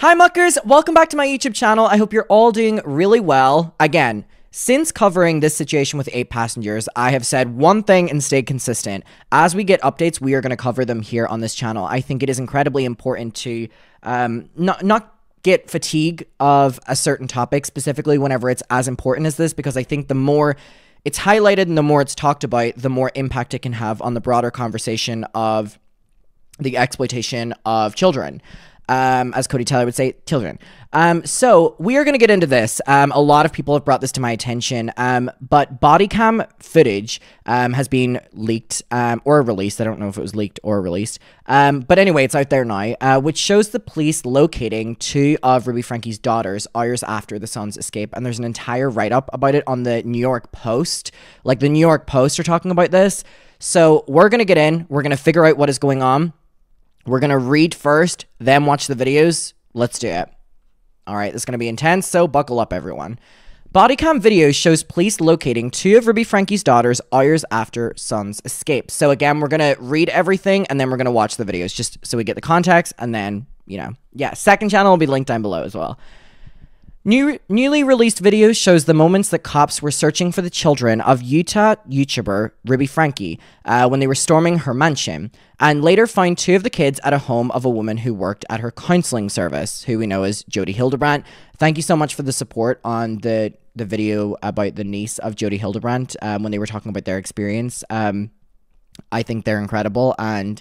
Hi muckers, welcome back to my YouTube channel. I hope you're all doing really well. Again, since covering this situation with 8 passengers, I have said one thing and stayed consistent. As we get updates, we are going to cover them here on this channel. I think it is incredibly important to not get fatigue of a certain topic, specifically whenever it's as important as this, because I think the more it's highlighted and the more it's talked about, the more impact it can have on the broader conversation of the exploitation of children. As Cody Taylor would say, children. So we are going to get into this. A lot of people have brought this to my attention, but body cam footage has been leaked or released. I don't know if it was leaked or released. But anyway, it's out there now, which shows the police locating 2 of Ruby Franke's daughters hours after the son's escape. And there's an entire write-up about it on the New York Post. Like, the New York Post are talking about this. So we're going to get in. We're going to figure out what is going on. We're going to read first, then watch the videos. Let's do it. All right, this is going to be intense, so buckle up, everyone. Bodycam video shows police locating 2 of Ruby Franke's daughters hours after son's escape. So again, we're going to read everything, and then we're going to watch the videos, just so we get the context, and then, you know, yeah, second channel will be linked down below as well. Newly released video shows the moments that cops were searching for the children of Utah YouTuber Ruby Franke when they were storming her mansion, and later found 2 of the kids at a home of a woman who worked at her counseling service, who we know as Jody Hildebrandt. Thank you so much for the support on the video about the niece of Jody Hildebrandt when they were talking about their experience. I think they're incredible, and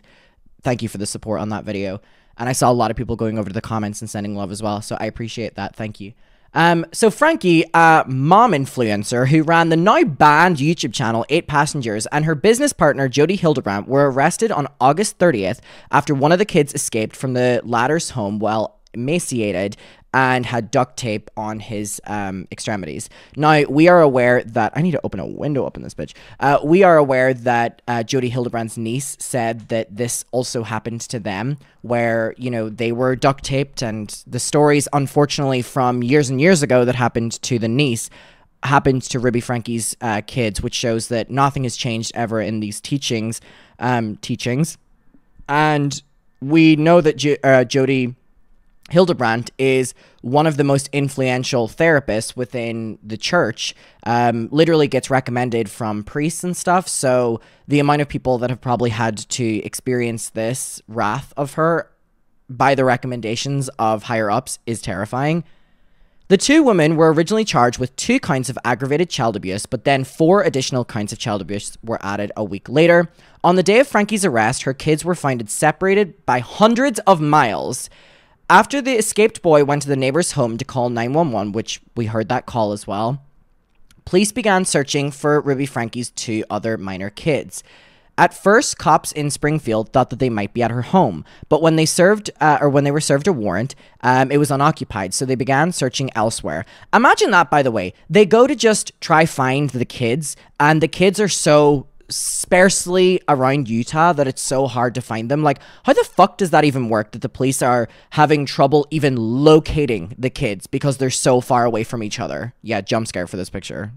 thank you for the support on that video. And I saw a lot of people going over to the comments and sending love as well, so I appreciate that. Thank you. So Franke, a mom influencer who ran the now banned YouTube channel 8 Passengers, and her business partner Jody Hildebrandt were arrested on August 30th after one of the kids escaped from the latter's home while emaciated and had duct tape on his extremities. Now, we are aware that... I need to open a window up in this bitch. We are aware that Jody Hildebrandt's niece said that this also happened to them, where, you know, they were duct taped, and the stories, unfortunately, from years and years ago that happened to the niece happened to Ruby Franke's kids, which shows that nothing has changed ever in these teachings. And we know that Jody Hildebrandt is one of the most influential therapists within the church, literally gets recommended from priests and stuff, so the amount of people that have probably had to experience this wrath of her by the recommendations of higher-ups is terrifying. The 2 women were originally charged with 2 counts of aggravated child abuse, but then 4 additional counts of child abuse were added a week later. On the day of Franke's arrest, her kids were found separated by hundreds of miles. After the escaped boy went to the neighbor's home to call 911, which we heard that call as well, police began searching for Ruby Franke's 2 other minor kids. At first, cops in Springfield thought that they might be at her home, but when they were served a warrant, it was unoccupied, so they began searching elsewhere. Imagine that, by the way. They go to just try find the kids, and the kids are so sparsely around Utah that it's so hard to find them. Like, how the fuck does that even work, that the police are having trouble even locating the kids because they're so far away from each other? Yeah, jump scare for this picture.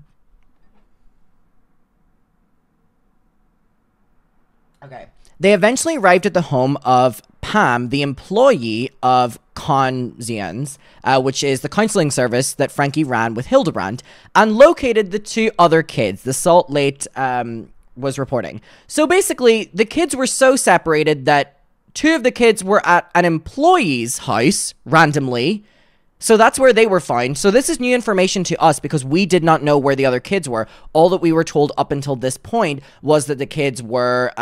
Okay. They eventually arrived at the home of Pam, the employee of Conzians, which is the counseling service that Franke ran with Hildebrandt, and located the 2 other kids, the Salt Lake was reporting. So basically, the kids were so separated that 2 of the kids were at an employee's house randomly. So that's where they were found. So this is new information to us because we did not know where the other kids were. All that we were told up until this point was that the kids were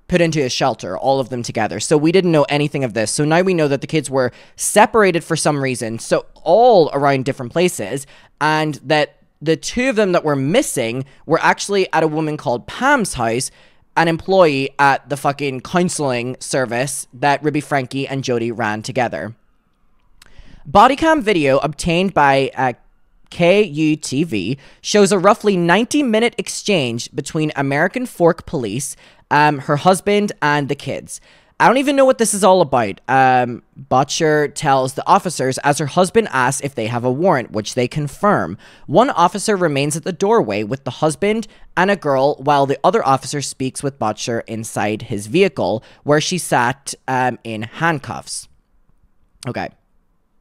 put into a shelter, all of them together. So we didn't know anything of this. So now we know that the kids were separated for some reason, so all around different places, and that the 2 of them that were missing were actually at a woman called Pam's house, an employee at the fucking counseling service that Ruby Franke and Jody ran together. Bodycam video obtained by KUTV shows a roughly 90-minute exchange between American Fork Police, her husband, and the kids. I don't even know what this is all about. Butcher tells the officers as her husband asks if they have a warrant, which they confirm. One officer remains at the doorway with the husband and a girl, while the other officer speaks with Butcher inside his vehicle, where she sat in handcuffs. Okay.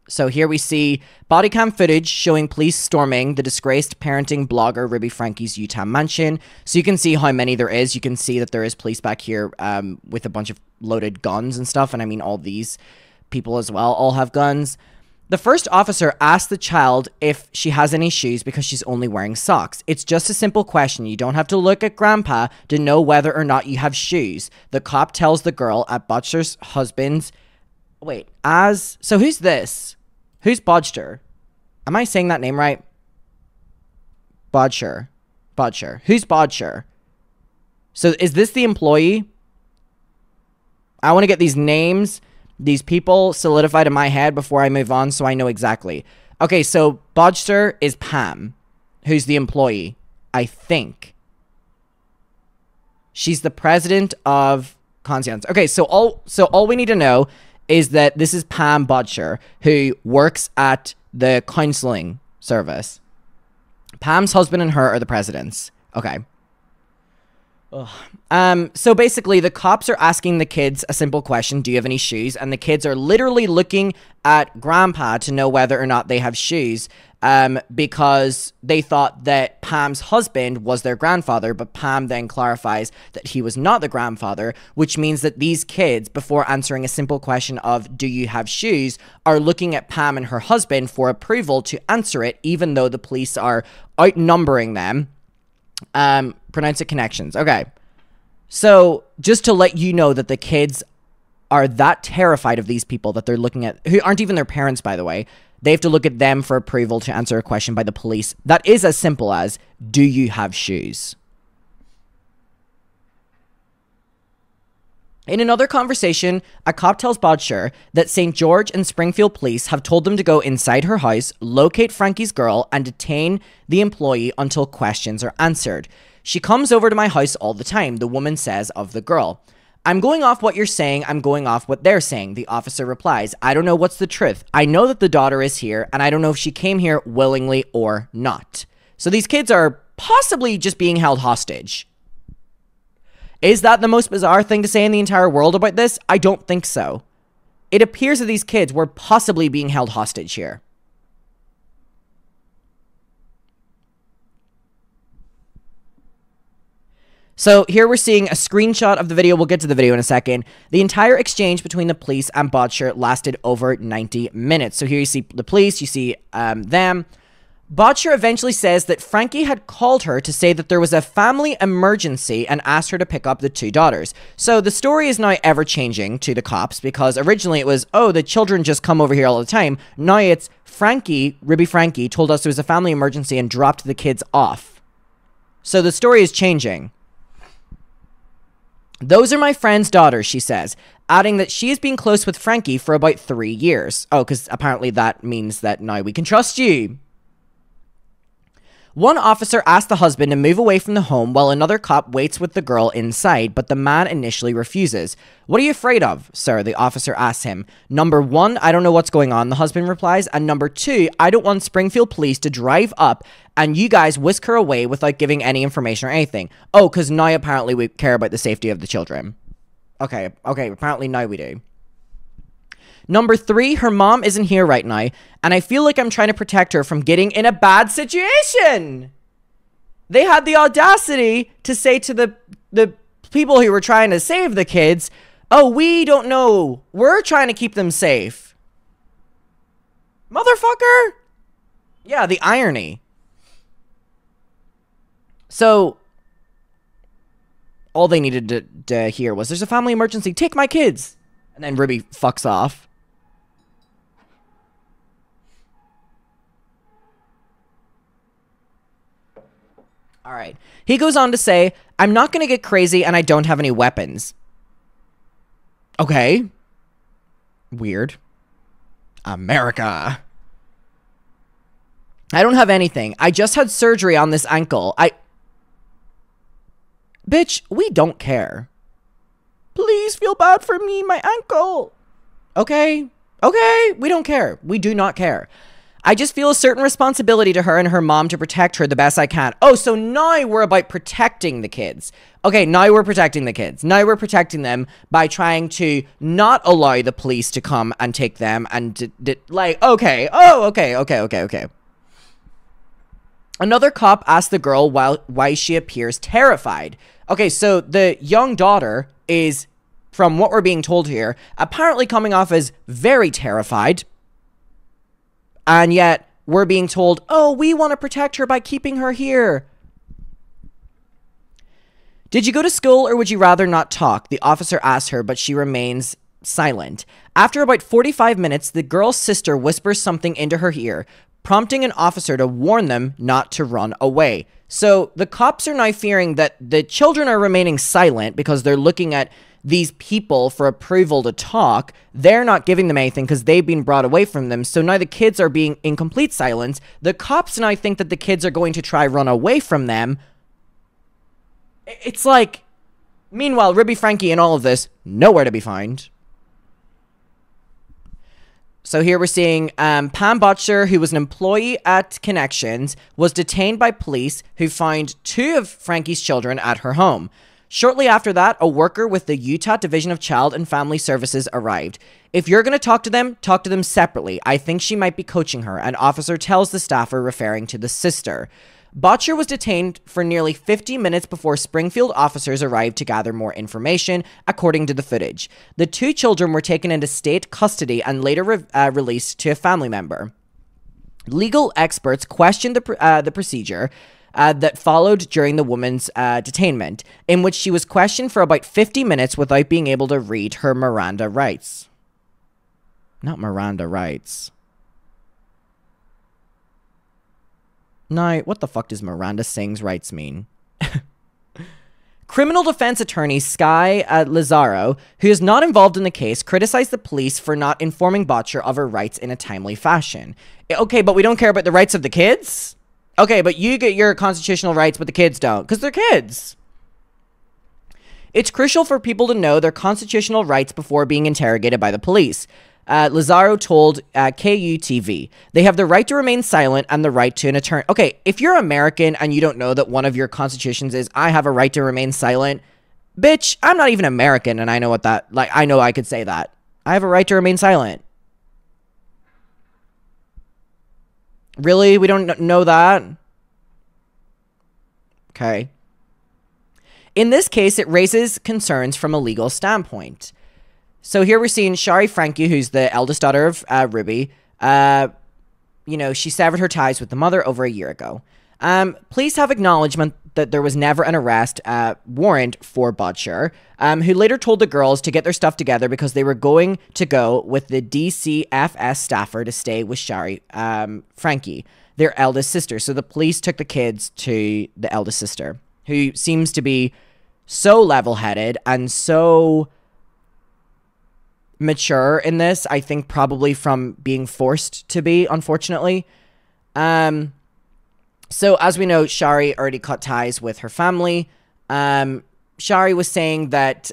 So here we see body cam footage showing police storming the disgraced parenting blogger Ruby Franke's Utah mansion. So you can see how many there is. You can see that there is police back here with a bunch of loaded guns and stuff. And I mean, all these people as well all have guns. The first officer asks the child if she has any shoes because she's only wearing socks. It's just a simple question. You don't have to look at grandpa to know whether or not you have shoes. The cop tells the girl at Butcher's husband's... Wait, so who's this? Who's Bodger? Am I saying that name right? Bodger. Who's Bodger? So is this the employee? I want to get these names, these people solidified in my head before I move on so I know exactly. Okay, so Bodger is Pam, who's the employee, I think. She's the president of Conscience. Okay, so all we need to know is that this is Pam Bodger, who works at the counseling service. Pam's husband and her are the presidents. Okay. Ugh. So basically, the cops are asking the kids a simple question: do you have any shoes? And the kids are literally looking at grandpa to know whether or not they have shoes, because they thought that Pam's husband was their grandfather, but Pam then clarifies that he was not the grandfather, which means that these kids, before answering a simple question of do you have shoes, are looking at Pam and her husband for approval to answer it, even though the police are outnumbering them. Pronounce it connections. Okay. So just to let you know that the kids are that terrified of these people that they're looking at, who aren't even their parents, by the way. They have to look at them for approval to answer a question by the police. That is as simple as, do you have shoes? In another conversation, a cop tells Bodger that St. George and Springfield police have told them to go inside her house, locate Frankie's girl, and detain the employee until questions are answered. She comes over to my house all the time, the woman says of the girl. I'm going off what you're saying, I'm going off what they're saying, the officer replies. I don't know what's the truth. I know that the daughter is here, and I don't know if she came here willingly or not. So these kids are possibly just being held hostage. Is that the most bizarre thing to say in the entire world about this? I don't think so. It appears that these kids were possibly being held hostage here. So here we're seeing a screenshot of the video. We'll get to the video in a second. The entire exchange between the police and Bodger lasted over 90 minutes. So here you see the police, you see them. Bodger eventually says that Frankie had called her to say that there was a family emergency and asked her to pick up the two daughters. So the story is now ever changing to the cops, because originally it was, oh, the children just come over here all the time. Now it's Frankie, Ruby Franke, told us there was a family emergency and dropped the kids off. So the story is changing. Those are my friend's daughters, she says, adding that she has been close with Frankie for about 3 years. Oh, because apparently that means that now we can trust you. One officer asked the husband to move away from the home while another cop waits with the girl inside, but the man initially refuses. What are you afraid of, sir? The officer asks him. Number 1, I don't know what's going on, the husband replies. And number 2, I don't want Springfield police to drive up and you guys whisk her away without giving any information or anything. Oh, because now apparently we care about the safety of the children. Okay, apparently now we do. Number 3, her mom isn't here right now, and I feel like I'm trying to protect her from getting in a bad situation. They had the audacity to say to the people who were trying to save the kids, oh, we don't know. We're trying to keep them safe. Motherfucker. Yeah, the irony. So, all they needed to hear was, there's a family emergency, take my kids. And then Ruby fucks off. All right. He goes on to say, I'm not going to get crazy and I don't have any weapons. Okay. Weird. America. I don't have anything. I just had surgery on this ankle. Bitch, we don't care. Please feel bad for me, my ankle. Okay. Okay, we don't care. We do not care. I just feel a certain responsibility to her and her mom to protect her the best I can. Oh, so now we're about protecting the kids. Okay, now we're protecting the kids. Now we're protecting them by trying to not allow the police to come and take them and like, okay. Oh, okay. Another cop asked the girl why she appears terrified. Okay, so the young daughter is, from what we're being told here, apparently coming off as very terrified. And yet, we're being told, oh, we want to protect her by keeping her here. Did you go to school or would you rather not talk? The officer asked her, but she remains silent. After about 45 minutes, the girl's sister whispers something into her ear, prompting an officer to warn them not to run away. So the cops are now fearing that the children are remaining silent because they're looking at these people for approval to talk. They're not giving them anything because they've been brought away from them. So now the kids are being in complete silence. The cops now think that the kids are going to try run away from them. It's like, meanwhile, Ruby Franke in all of this, nowhere to be found. So here we're seeing Pam Butcher, who was an employee at Connections, was detained by police who found 2 of Franke's children at her home. Shortly after that, a worker with the Utah Division of Child and Family Services arrived. If you're going to talk to them separately. I think she might be coaching her, an officer tells the staffer, referring to the sister. Botcher was detained for nearly 50 minutes before Springfield officers arrived to gather more information, according to the footage. The 2 children were taken into state custody and later released to a family member. Legal experts questioned the procedure that followed during the woman's detainment, in which she was questioned for about 50 minutes without being able to read her Miranda rights. Not Miranda rights. Now, what the fuck does Miranda Singh's rights mean? Criminal defense attorney Sky Lazaro, who is not involved in the case, criticized the police for not informing Botcher of her rights in a timely fashion. Okay, but we don't care about the rights of the kids? Okay, but you get your constitutional rights, but the kids don't, because they're kids. It's crucial for people to know their constitutional rights before being interrogated by the police. Lazaro told KUTV, they have the right to remain silent and the right to an attorney. Okay, if you're American and you don't know that one of your constitutions is, I have a right to remain silent, bitch, I'm not even American and I know what that, like, I know I could say that. I have a right to remain silent. Really? We don't know that? Okay. In this case, it raises concerns from a legal standpoint. So here we're seeing Shari Franke, who's the eldest daughter of Ruby. You know, she severed her ties with the mother over a year ago. Police have acknowledgement that there was never an arrest warrant for Butcher, who later told the girls to get their stuff together because they were going to go with the DCFS staffer to stay with Shari Franke, their eldest sister. So the police took the kids to the eldest sister, who seems to be so level-headed and so mature in this, I think probably from being forced to be, unfortunately. So as we know, Shari already cut ties with her family. Shari was saying that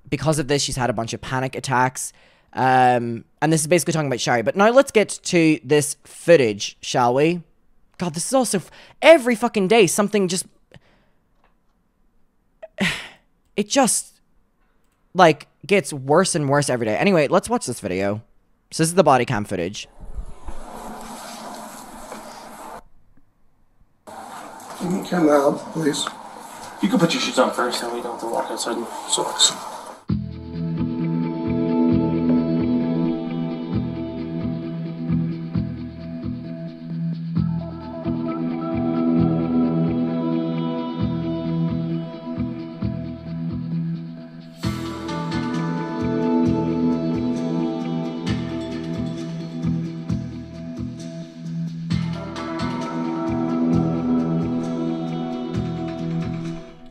because of this, she's had a bunch of panic attacks. And this is basically talking about Shari. But now let's get to this footage, shall we? God, this is also every fucking day something just... It just, like, gets worse and worse every day. Anyway, let's watch this video. So this is the body cam footage. You can come out, please. You can put your shoes on first, and we don't have to walk outside in socks.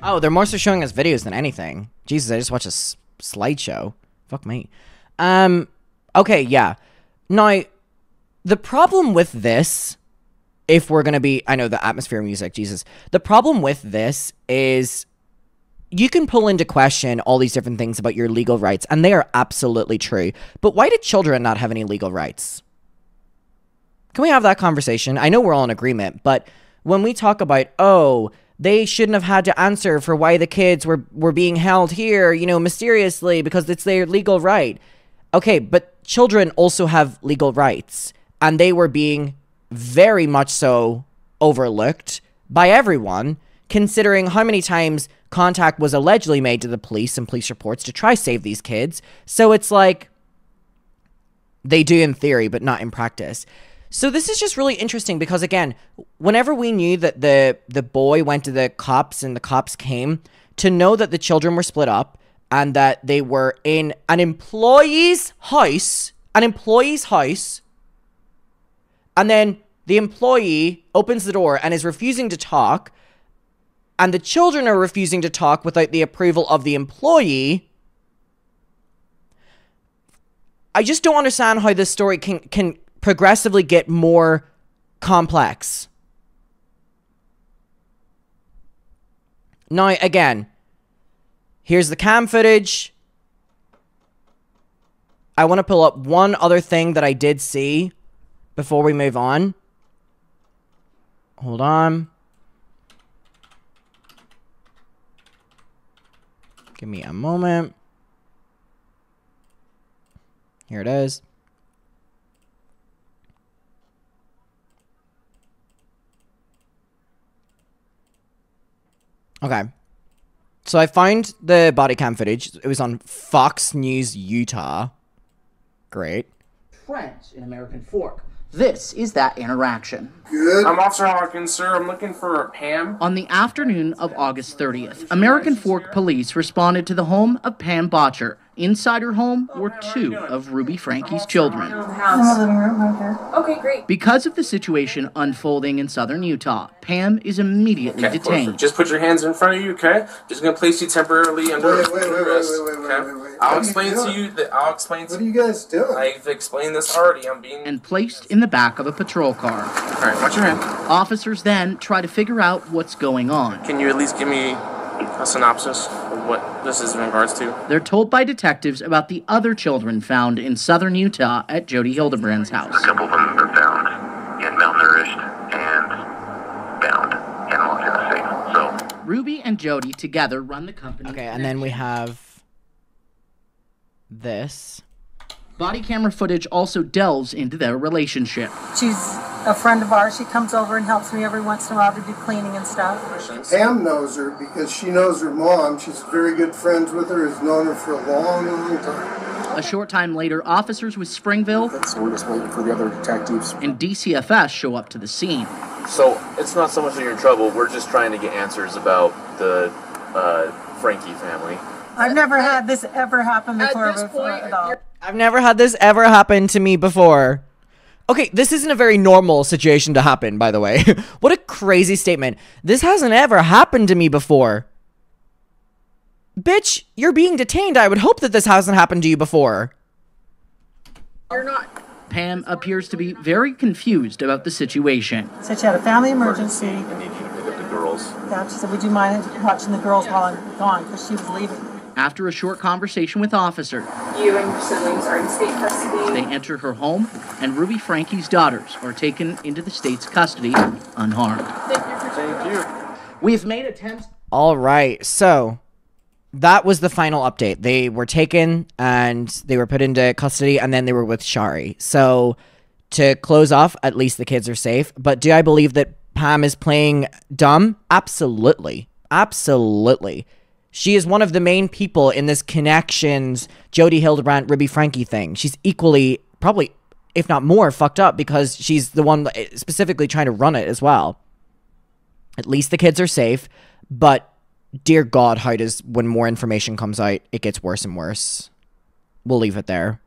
Oh, they're more so showing us videos than anything. Jesus, I just watched a slideshow. Fuck me. Okay, yeah. Now, the problem with this, if we're gonna be... I know, the atmosphere music, Jesus. The problem with this is you can pull into question all these different things about your legal rights, and they are absolutely true. But why do children not have any legal rights? Can we have that conversation? I know we're all in agreement, but when we talk about, oh, they shouldn't have had to answer for why the kids were being held here, you know, mysteriously because it's their legal right. Okay, but children also have legal rights, and they were being very much so overlooked by everyone, considering how many times contact was allegedly made to the police and police reports to try save these kids. So it's like, they do in theory, but not in practice. So this is just really interesting because, again, whenever we knew that the boy went to the cops and the cops came, to know that the children were split up and that they were in an employee's house, and then the employee opens the door and is refusing to talk, and the children are refusing to talk without the approval of the employee. I just don't understand how this story can progressively get more complex. Now, again, here's the cam footage. I want to pull up one other thing that I did see before we move on. Hold on. Give me a moment. Here it is. Okay. So I found the body cam footage. It was on Fox News Utah. Great. Friends in American Fork. This is that interaction. Good. I'm Officer Hawkins, sir. I'm looking for Pam. On the afternoon of August 30th, American Fork police responded to the home of Pam Botcher. Inside her home were two of Ruby Frankie's children. In the living room, right here. Okay, great. Because of the situation unfolding in southern Utah, Pam is immediately detained. Perfect. Just put your hands in front of you, okay? Just gonna place you temporarily under arrest. Okay? I'll explain to you that What are you guys doing? I've explained this already. I'm being And placed in the back of a patrol car. Alright, watch your hand. Officers then try to figure out what's going on. Can you at least give me a synopsis of what this is in regards to? They're told by detectives about the other children found in southern Utah at Jody Hildebrand's house. A couple of them have been found and malnourished and bound in Long Tennessee. So Ruby and Jody together run the company. Okay, and then we have this. Body camera footage also delves into their relationship. She's a friend of ours. She comes over and helps me every once in a while to do cleaning and stuff. Pam knows her because she knows her mom. She's very good friends with her, has known her for a long, long time. A short time later, officers with Springville So we're just waiting for the other detectives. and DCFS show up to the scene. So it's not so much that you're in trouble. We're just trying to get answers about the Frankie family. I've never had this ever happen before at all. I've never had this ever happen to me before. Okay, this isn't a very normal situation to happen, by the way. What a crazy statement. This hasn't ever happened to me before. Bitch, you're being detained. I would hope that this hasn't happened to you before. Pam appears to be very confused about the situation. Said she had a family emergency. And they need to pick up the girls. Yeah, she said, would you mind watching the girls while I'm gone? Because she was leaving. After a short conversation with officers, You and your siblings are in state custody. they enter her home, and Ruby Frankie's daughters are taken into the state's custody unharmed. Thank you. We've made attempts. All right, so that was the final update. They were taken and they were put into custody, and then they were with Shari. So to close off, at least the kids are safe. But do I believe that Pam is playing dumb? Absolutely. Absolutely. She is one of the main people in this connections, Jody Hildebrand, Ruby Frankie thing. She's equally, probably, if not more, fucked up because she's the one specifically trying to run it as well. At least the kids are safe, but dear God, when more information comes out, it gets worse and worse. We'll leave it there.